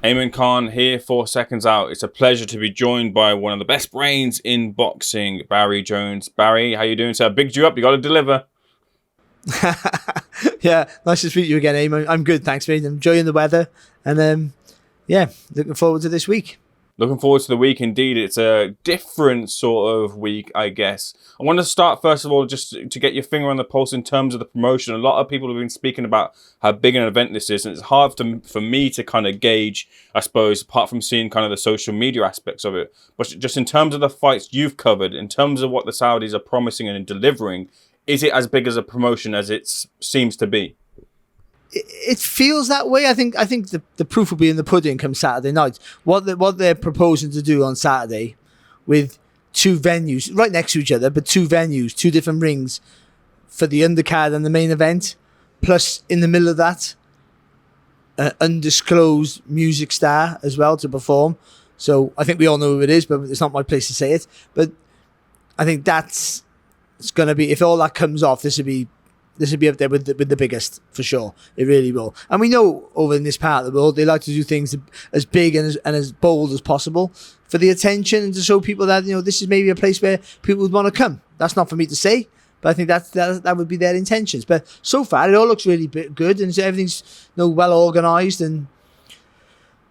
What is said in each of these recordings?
Ayman Khan here for Seconds Out. It's a pleasure to be joined by one of the best brains in boxing, Barry Jones. Barry, how you doing, sir? Bigged you up. You got to deliver. Yeah, nice to speak to you again, Ayman. I'm good, thanks, mate. I'm enjoying the weather, and looking forward to this week. Looking forward to the week indeed. It's a different sort of week, I guess. I want to start, first of all, just to get your finger on the pulse in terms of the promotion. A lot of people have been speaking about how big an event this is, and it's hard for me to kind of gauge, I suppose, apart from seeing kind of the social media aspects of it. But just in terms of the fights you've covered, in terms of what the Saudis are promising and delivering, is it as big as a promotion as it seems to be? It feels that way. I think the proof will be in the pudding come Saturday night. What they're proposing to do on Saturday, with two venues right next to each other, but two venues, two different rings for the undercard and the main event, plus in the middle of that, an undisclosed music star as well to perform. So I think we all know who it is, but it's not my place to say it. But I think it's going to be, if all that comes off, this will be up there with the biggest, for sure. It really will. And we know over in this part of the world, they like to do things as big and as bold as possible for the attention and to show people that, this is maybe a place where people would want to come. That's not for me to say, but I think that would be their intentions. But so far, it all looks really good, and everything's well organised. And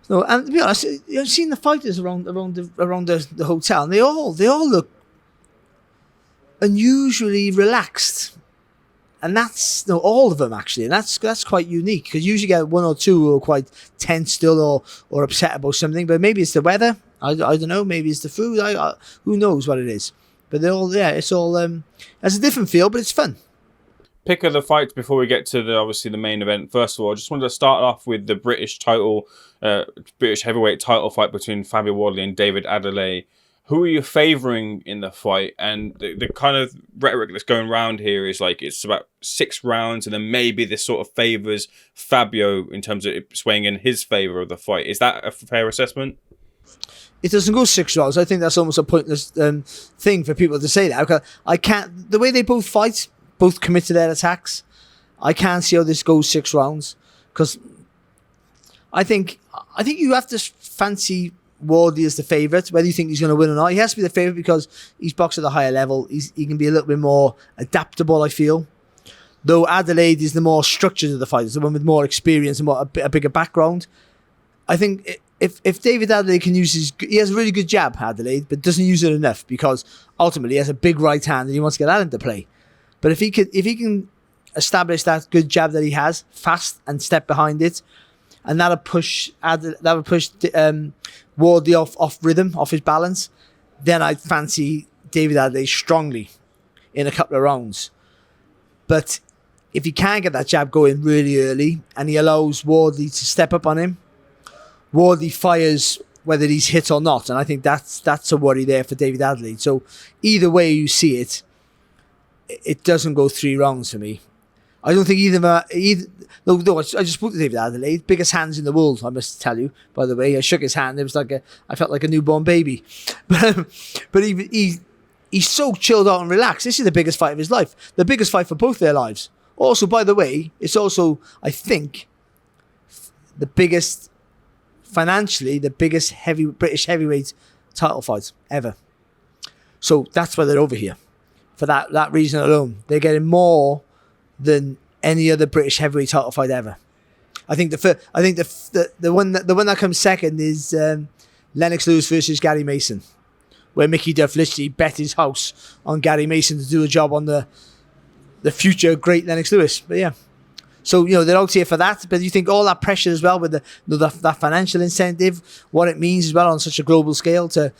to be honest, I've seen the fighters around the hotel, and they all look unusually relaxed. And that's all of them, actually, and that's quite unique, because you usually get one or two who are quite tense still or upset about something. But maybe it's the weather. I don't know. Maybe it's the food. Who knows what it is? But it's all it's a different feel, but it's fun. Pick of the fights before we get to the main event. First of all, I just wanted to start off with the British heavyweight title fight between Fabio Wardley and David Adeleye. Who are you favouring in the fight? And the kind of rhetoric that's going around here is like it's about 6 rounds, and then maybe this sort of favours Fabio in terms of swaying in his favour of the fight. Is that a fair assessment? It doesn't go 6 rounds. I think that's almost a pointless thing for people to say that. I can't. The way they both fight, both commit to their attacks, I can't see how this goes 6 rounds, because I think you have to fancy Wardley is the favourite, whether you think he's going to win or not. He has to be the favourite because he's boxed at a higher level. He can be a little bit more adaptable, I feel. Though Adelaide is the more structured of the fighters, the one with more experience and a bigger background. I think if David Adelaide can use he has a really good jab, Adelaide, but doesn't use it enough, because ultimately he has a big right hand and he wants to get that into play. But if he can establish that good jab that he has fast and step behind it, and that'll push Wardley off rhythm, off his balance, then I'd fancy David Adelaide strongly in a couple of rounds. But if he can get that jab going really early and he allows Wardley to step up on him, Wardley fires whether he's hit or not, and I think that's a worry there for David Adelaide. So either way you see it, it doesn't go 3 rounds for me. I don't think I just spoke to David Adelaide, biggest hands in the world, I must tell you. By the way, I shook his hand. It was I felt like a newborn baby. But he's so chilled out and relaxed. This is the biggest fight of his life, the biggest fight for both their lives. Also, by the way, it's also, I think, financially the biggest British heavyweight title fight ever. So that's why they're over here, for that reason alone. They're getting more than any other British heavyweight title fight ever. I think the one that comes second is Lennox Lewis versus Gary Mason, where Mickey Duff literally bet his house on Gary Mason to do a job on the future great Lennox Lewis. But yeah, so they're out here for that. But you think all that pressure as well with that financial incentive, what it means as well on such a global scale to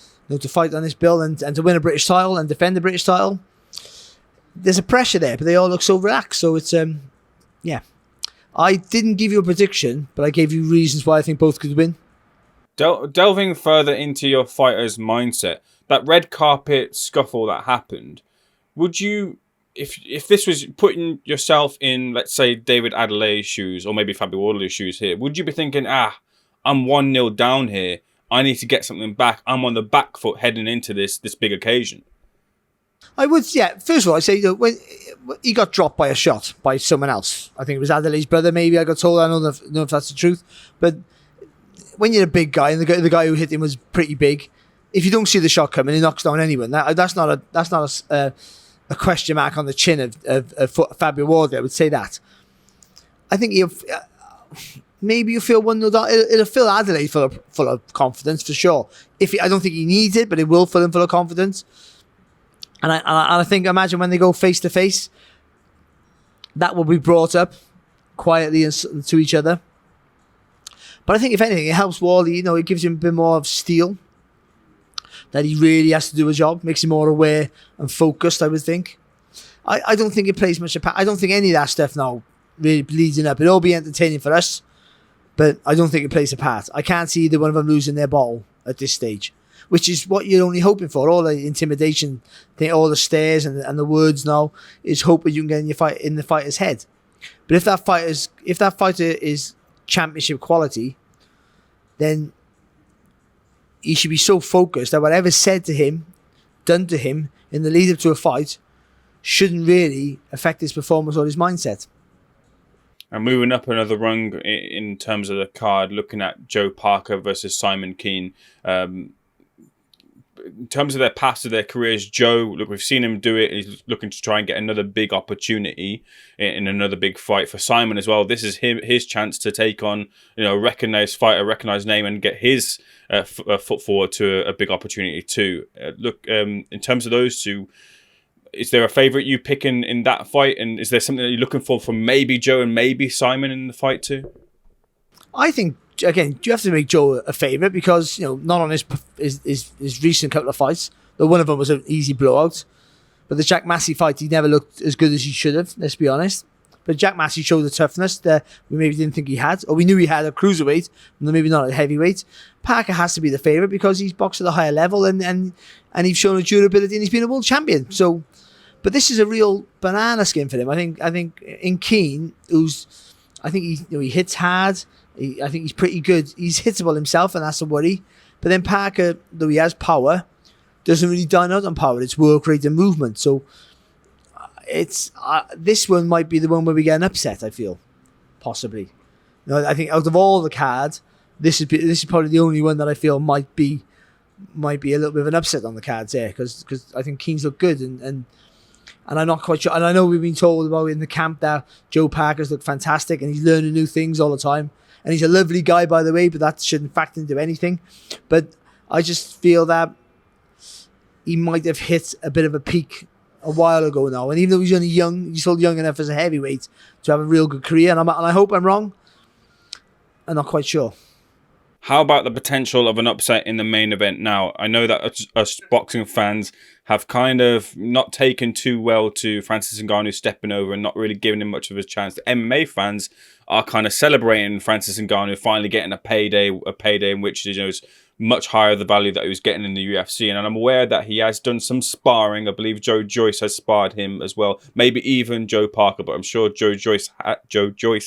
fight on this bill and to win a British title and defend the British title. There's a pressure there, but they all look so relaxed. So it's, I didn't give you a prediction, but I gave you reasons why I think both could win. Delving further into your fighter's mindset, that red carpet scuffle that happened, would you, if this was putting yourself in, let's say, David Adelaide's shoes, or maybe Fabio Wardley's shoes here, would you be thinking, I'm 1-0 down here, I need to get something back, I'm on the back foot heading into this big occasion? I would, yeah. First of all, I'd say when he got dropped by a shot by someone else. I think it was Adelaide's brother, maybe, I got told. I don't know if that's the truth. But when you're a big guy and the guy who hit him was pretty big, if you don't see the shot coming, he knocks down anyone. That's not a question mark on the chin of Fabio Wardley. I would say that. I think maybe you feel 1-0 down. It'll fill Adelaide full of confidence for sure. I don't think he needs it, but it will fill him full of confidence. And I think, imagine when they go face to face, that will be brought up quietly to each other. But I think if anything, it helps Wally. It gives him a bit more of steel, that he really has to do a job, makes him more aware and focused, I would think. I don't think it plays much a part. I don't think any of that stuff now really leading up. It'll all be entertaining for us, but I don't think it plays a part. I can't see either one of them losing their ball at this stage, which is what you're only hoping for. All the intimidation, all the stares and the words now is hoping you can get in the fighter's head. But if that fighter is championship quality, then he should be so focused that whatever's said to him, done to him in the lead up to a fight, shouldn't really affect his performance or his mindset. And moving up another rung in terms of the card, looking at Joe Parker versus Simon Keane. In terms of their past of their careers, Joe, look, we've seen him do it. He's looking to try and get another big opportunity in another big fight. For Simon as well, this is his chance to take on, a recognised fighter, recognised name, and get his foot forward to a big opportunity too. In terms of those two, is there a favourite you pick in that fight? And is there something that you're looking for from maybe Joe and maybe Simon in the fight too? I think, again, you have to make Joe a favourite because, not on his recent couple of fights, though one of them was an easy blowout. But the Jack Massey fight, he never looked as good as he should have, let's be honest. But Jack Massey showed the toughness that we maybe didn't think he had, or we knew he had a cruiserweight, and maybe not a heavyweight. Parker has to be the favourite because he's boxed at a higher level and he's shown a durability and he's been a world champion. So, but this is a real banana skin for him. I think in Keane, he hits hard. I think he's pretty good. He's hittable himself, and that's a worry. But then Parker, though he has power, doesn't really dine out on power. It's work rate and movement. So it's this one might be the one where we get an upset. I feel possibly. I think out of all the cards, this is probably the only one that I feel might be a little bit of an upset on the cards there because I think Keane's look good and I'm not quite sure. And I know we've been told about in the camp that Joe Parker's look fantastic and he's learning new things all the time. And he's a lovely guy, by the way, but that shouldn't factor into anything. But I just feel that he might have hit a bit of a peak a while ago now. And even though he's only young, he's still young enough as a heavyweight to have a real good career. And I hope I'm wrong. I'm not quite sure. How about the potential of an upset in the main event now? I know that us boxing fans have kind of not taken too well to Francis Ngannou stepping over and not really giving him much of a chance. The MMA fans are kind of celebrating Francis Ngannou finally getting a payday in which is much higher the value that he was getting in the UFC. And I'm aware that he has done some sparring. I believe Joe Joyce has sparred him as well. Maybe even Joe Parker, but I'm sure Joe Joyce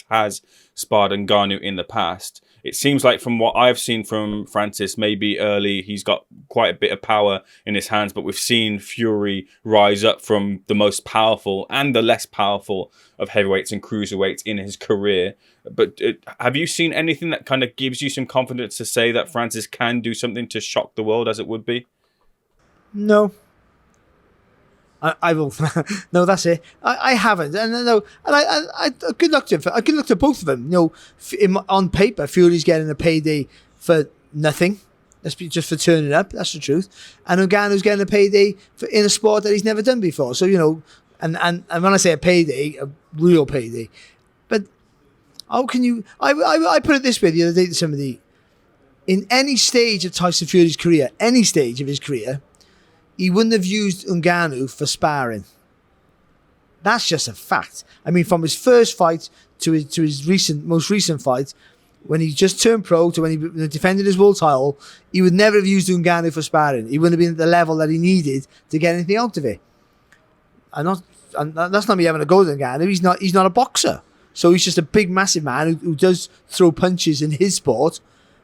has sparred Ngannou in the past. It seems like from what I've seen from Francis, maybe early, he's got quite a bit of power in his hands, but we've seen Fury rise up from the most powerful and the less powerful of heavyweights and cruiserweights in his career. But have you seen anything that kind of gives you some confidence to say that Francis can do something to shock the world as it would be? No. I will. No, that's it. I haven't, and no, and I good luck to him. Good luck to both of them. On paper, Fury's getting a payday for nothing. Just for turning up. That's the truth. And Ngannou's getting a payday in a sport that he's never done before. So and when I say a payday, a real payday. But how can you? I put it this way the other day to somebody. In any stage of Tyson Fury's career, any stage of his career, he wouldn't have used Ngannou for sparring. That's just a fact. I mean, from his first fight to his most recent fight, when he just turned pro to when he defended his world title, he would never have used Ngannou for sparring. He wouldn't have been at the level that he needed to get anything out of it. And that's not me having a go at Ngannou. He's not a boxer. So he's just a big, massive man who does throw punches in his sport.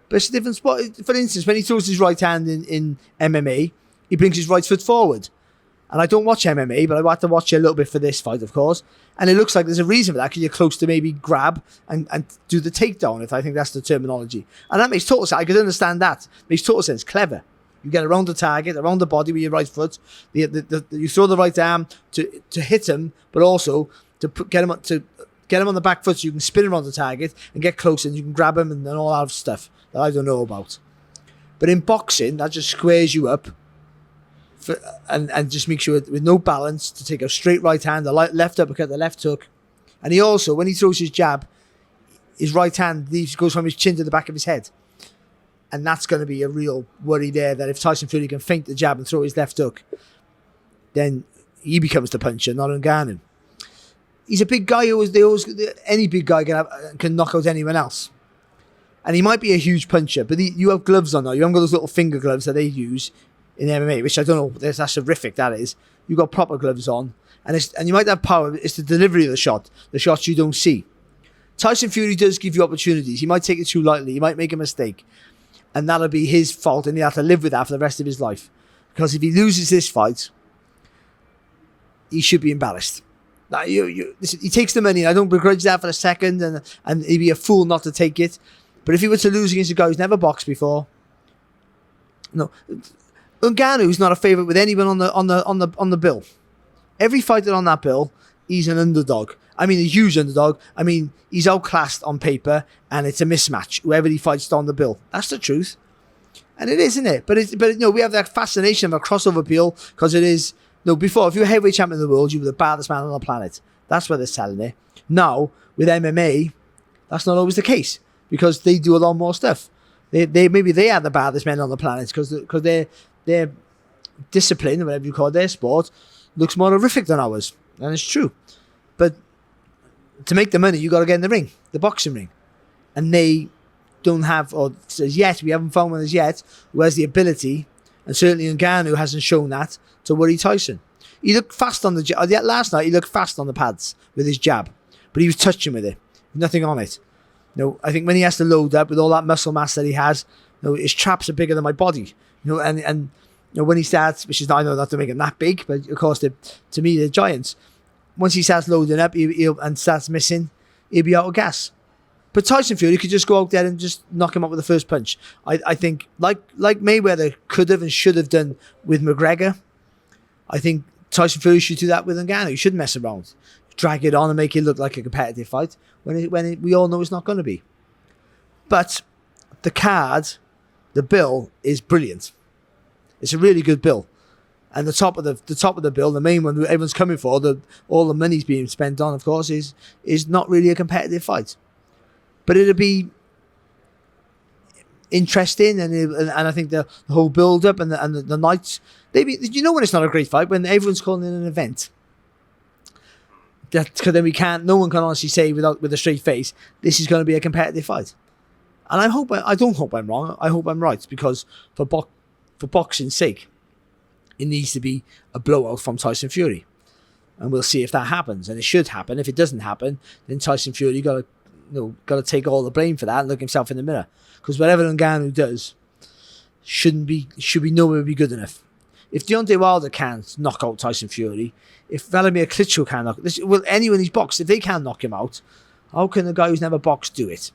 But it's a different sport. For instance, when he throws his right hand in MMA, he brings his right foot forward. And I don't watch MMA, but I had to watch it a little bit for this fight, of course. And it looks like there's a reason for that, because you're close to maybe grab and do the takedown, if I think that's the terminology. And that makes total sense. I could understand that. Makes total sense. Clever. You get around the target, around the body with your right foot. You throw the right arm to hit him, but also to get him on the back foot so you can spin around the target and get close and you can grab him and all that stuff that I don't know about. But in boxing, that just squares you up and just makes you with no balance to take a straight right hand, the left uppercut, the left hook. And he also, when he throws his jab, his right hand goes from his chin to the back of his head. And that's going to be a real worry there, that if Tyson Fury can feint the jab and throw his left hook, then he becomes the puncher, not Ngannou. He's a big guy. Any big guy can knock out anyone else. And he might be a huge puncher, but you have gloves on now. You haven't got those little finger gloves that they use in MMA, which I don't know. That's horrific, that is. You've got proper gloves on. And you might have power. It's the delivery of the shots you don't see. Tyson Fury does give you opportunities. He might take it too lightly. He might make a mistake. And that'll be his fault, and he'll have to live with that for the rest of his life. Because if he loses this fight, he should be embarrassed. Now, listen, he takes the money, and I don't begrudge that for a second, and he'd be a fool not to take it. But if he were to lose against a guy who's never boxed before, no, Ngannou's not a favourite with anyone on the bill. Every fighter on that bill, he's an underdog. I mean, a huge underdog. I mean, he's outclassed on paper, and it's a mismatch. Whoever he fights on the bill, that's the truth, and it is, isn't it? But we have that fascination of a crossover appeal because it is. No, before, if you were heavyweight champion of the world, you were the baddest man on the planet. That's what they're selling it. Now with MMA, that's not always the case because they do a lot more stuff. Maybe they are the baddest men on the planet because their discipline, or whatever you call it, their sport, looks more horrific than ours, and it's true. But to make the money, you got to get in the ring, the boxing ring. And they don't have, or says yet, we haven't found one as yet, who has the ability, and certainly Ngannou hasn't shown that, to worry Tyson. He looked fast on the jab. Last night, he looked fast on the pads with his jab, but he was touching with it. Nothing on it. I think when he has to load up with all that muscle mass that he has, his traps are bigger than my body. And when he starts, which is, I know not to make him that big, but of course, to me, they're giants. Once he starts loading up and starts missing, he'll be out of gas. But Tyson Fury could just go out there and just knock him out with the first punch. I think, like Mayweather could have and should have done with McGregor, I think Tyson Fury should do that with Ngannou. He shouldn't mess around. Drag it on and make it look like a competitive fight when we all know it's not going to be. But the card, the bill, is brilliant. It's a really good bill. And the top of the bill, the main one everyone's coming for, all the money's being spent on, of course, is not really a competitive fight. But it'll be interesting, and I think the whole build up and the nights. When it's not a great fight when everyone's calling it an event. Because then no one can honestly say with a straight face, this is going to be a competitive fight. And I don't hope I'm wrong. I hope I'm right, because for boxing's sake, it needs to be a blowout from Tyson Fury. And we'll see if that happens. And it should happen. If it doesn't happen, then Tyson Fury got to take all the blame for that and look himself in the mirror. Because whatever Ngannou does should be nowhere be good enough. If Deontay Wilder can't knock out Tyson Fury, if Vladimir Klitschko can't knock this, well, anyone who's boxed, if they can't knock him out, how can a guy who's never boxed do it?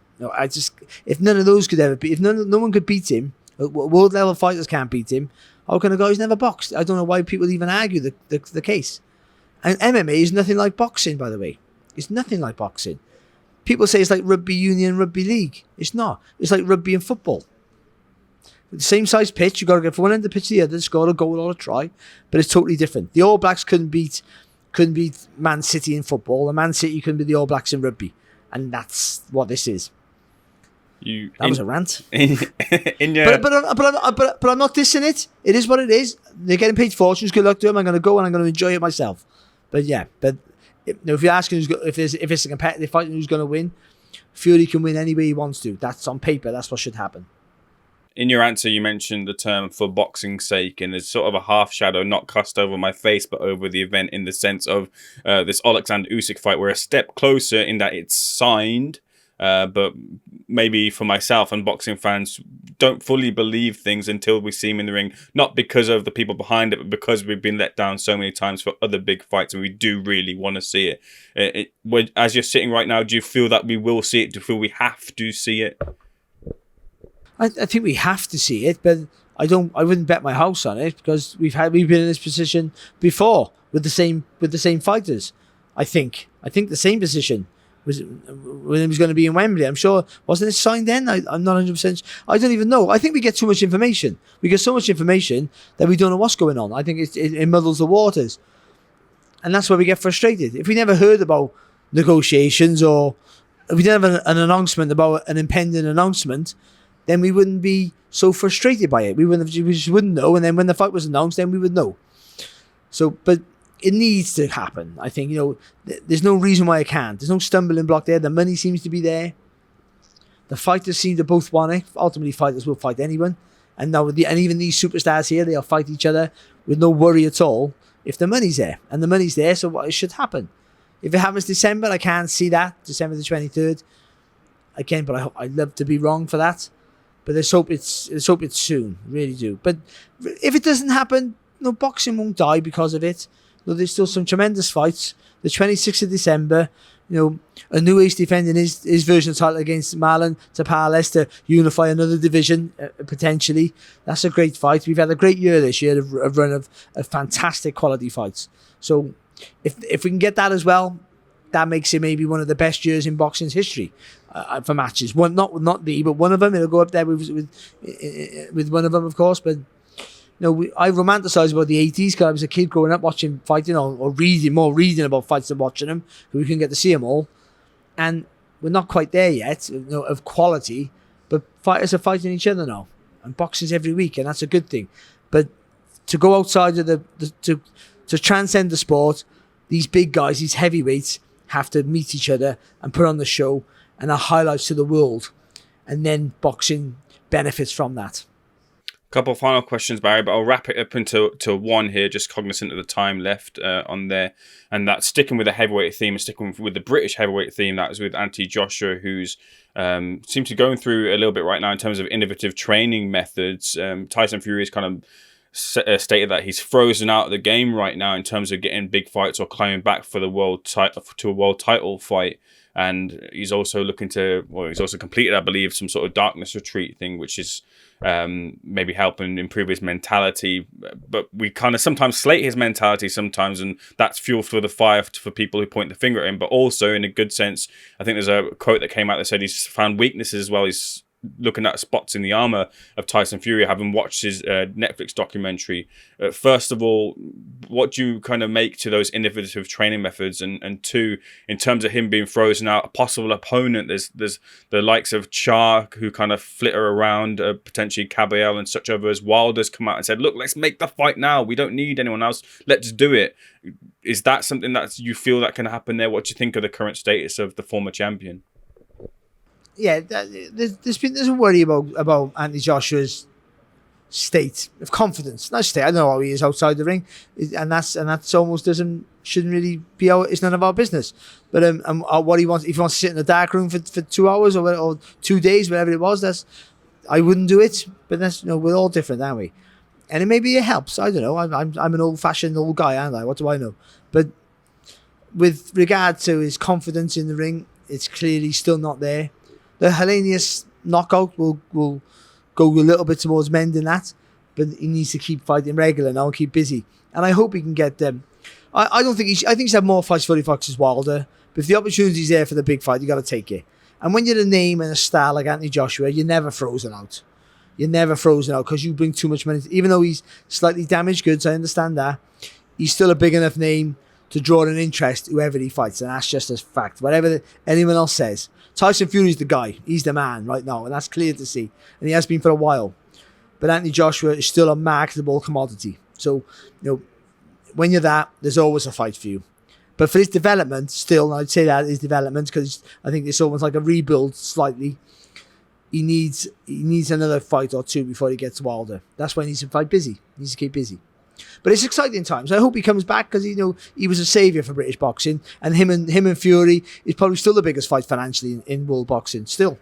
If none of those could ever beat, if no one could beat him, world level fighters can't beat him, how can a guy who's never boxed? I don't know why people even argue the case. And MMA is nothing like boxing, by the way. It's nothing like boxing. People say it's like rugby union, rugby league. It's not. It's like rugby and football. With the same size pitch, you've got to go from one end of the pitch to the other, score a goal or a try, but it's totally different. The All Blacks couldn't beat Man City in football, and Man City couldn't beat the All Blacks in rugby. And that's what this is. That was a rant. But I'm not dissing it. It is what it is. They're getting paid fortunes. Good luck to them. I'm going to go and I'm going to enjoy it myself. But yeah, if you're asking if it's a competitive fight and who's going to win, Fury can win any way he wants to. That's on paper. That's what should happen. In your answer, you mentioned the term for boxing's sake, and there's sort of a half shadow not cast over my face, but over the event in the sense of this Alexander Usyk fight. We're a step closer in that it's signed. But maybe for myself and boxing fans don't fully believe things until we see him in the ring, not because of the people behind it, but because we've been let down so many times for other big fights, and we do really want to see it. As you're sitting right now, do you feel that we will see it? Do you feel we have to see it? I think we have to see it, but I wouldn't bet my house on it, because we've been in this position before with the same fighters. I think the same position was when it was going to be in Wembley. I'm sure, wasn't it signed then? I'm not 100%. I don't even know. I think we get too much information. We get so much information that we don't know what's going on. I think it muddles the waters, and that's where we get frustrated. If we never heard about negotiations, or if we didn't have an announcement about an impending announcement, then we wouldn't be so frustrated by it. We just wouldn't know. And then when the fight was announced, then we would know. So, but it needs to happen. I think, there's no reason why it can't. There's no stumbling block there. The money seems to be there. The fighters seem to both want it. Ultimately, fighters will fight anyone. And now, and even these superstars here, they'll fight each other with no worry at all if the money's there. And the money's there, so what should happen? If it happens December, I can't see that. December the 23rd. Again, but I'd love to be wrong for that. But let's hope it's soon. Really do. But if it doesn't happen, boxing won't die because of it. There's still some tremendous fights. The 26th of December, Anua's defending his version title against Marlon Tapales to unify another division, potentially. That's a great fight. We've had a great year this year, a run of fantastic quality fights. So if we can get that as well, that makes it maybe one of the best years in boxing's history for matches. One, not but one of them. It'll go up there with one of them, of course. But I romanticise about the 80s, because I was a kid growing up watching fighting, or reading about fights than watching them. We couldn't get to see them all, and we're not quite there yet, of quality. But fighters are fighting each other now, and boxing's every week, and that's a good thing. But to go outside of to transcend the sport, these big guys, these heavyweights, have to meet each other and put on the show and our highlights to the world, and then boxing benefits from that. Couple of final questions, Barry, but I'll wrap it up into one here, just cognizant of the time left on there. And that's sticking with the heavyweight theme, and sticking with the British heavyweight theme. That was with Anthony Joshua, who's seems to be going through a little bit right now in terms of innovative training methods. Tyson Fury is kind of stated that he's frozen out of the game right now in terms of getting big fights or climbing back for the world title fight. And he's also he's also completed, I believe, some sort of darkness retreat thing, which is maybe helping improve his mentality. But we kind of sometimes slate his mentality sometimes, and that's fuel for the fire for people who point the finger at him. But also, in a good sense, I think there's a quote that came out that said he's found weaknesses as well. He's looking at spots in the armor of Tyson Fury, having watched his Netflix documentary. First of all, what do you kind of make to those innovative training methods? And two, in terms of him being frozen out, a possible opponent, there's the likes of Chark, who kind of flitter around, potentially Caballero and such others. Wilder's come out and said, look, let's make the fight now. We don't need anyone else. Let's do it. Is that something that you feel that can happen there? What do you think of the current status of the former champion? Yeah, there's a worry about Anthony Joshua's state of confidence. Not state. I don't know how he is outside the ring, and that's almost shouldn't really be out. It's none of our business. But what he wants, if he wants to sit in a dark room for 2 hours or 2 days, whatever it was, I wouldn't do it. But that's we're all different, aren't we? And maybe it helps. I don't know. I'm an old-fashioned old guy, aren't I? What do I know? But with regard to his confidence in the ring, it's clearly still not there. The Hellenius knockout will go a little bit towards mending that, but he needs to keep fighting regular now and keep busy. And I hope he can get them. I think he's had more fights for the Fox as Wilder, but if the opportunity's there for the big fight, you got to take it. And when you're a name and a star like Anthony Joshua, you're never frozen out. You're never frozen out because you bring too much money. Even though he's slightly damaged goods, I understand that. He's still a big enough name to draw an interest whoever he fights, and that's just a fact. Whatever anyone else says. Tyson Fury's the guy. He's the man right now, and that's clear to see. And he has been for a while. But Anthony Joshua is still a marketable commodity. So, when you're that, there's always a fight for you. But for his development, still, I'd say that his development, because I think it's almost like a rebuild slightly. He needs another fight or two before he gets Wilder. That's why he needs to fight busy. He needs to keep busy. But it's exciting times. I hope he comes back because he was a saviour for British boxing, and him and Fury is probably still the biggest fight financially in world boxing still.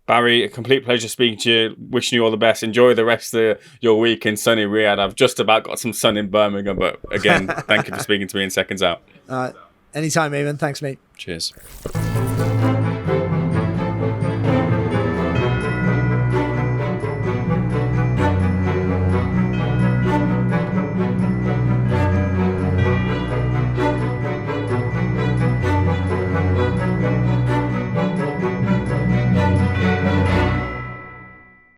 Barry, a complete pleasure speaking to you. Wishing you all the best. Enjoy the rest of your week in sunny Riyadh. I've just about got some sun in Birmingham, but again, thank you for speaking to me in Seconds Out. Anytime, Ayman. Thanks, mate. Cheers.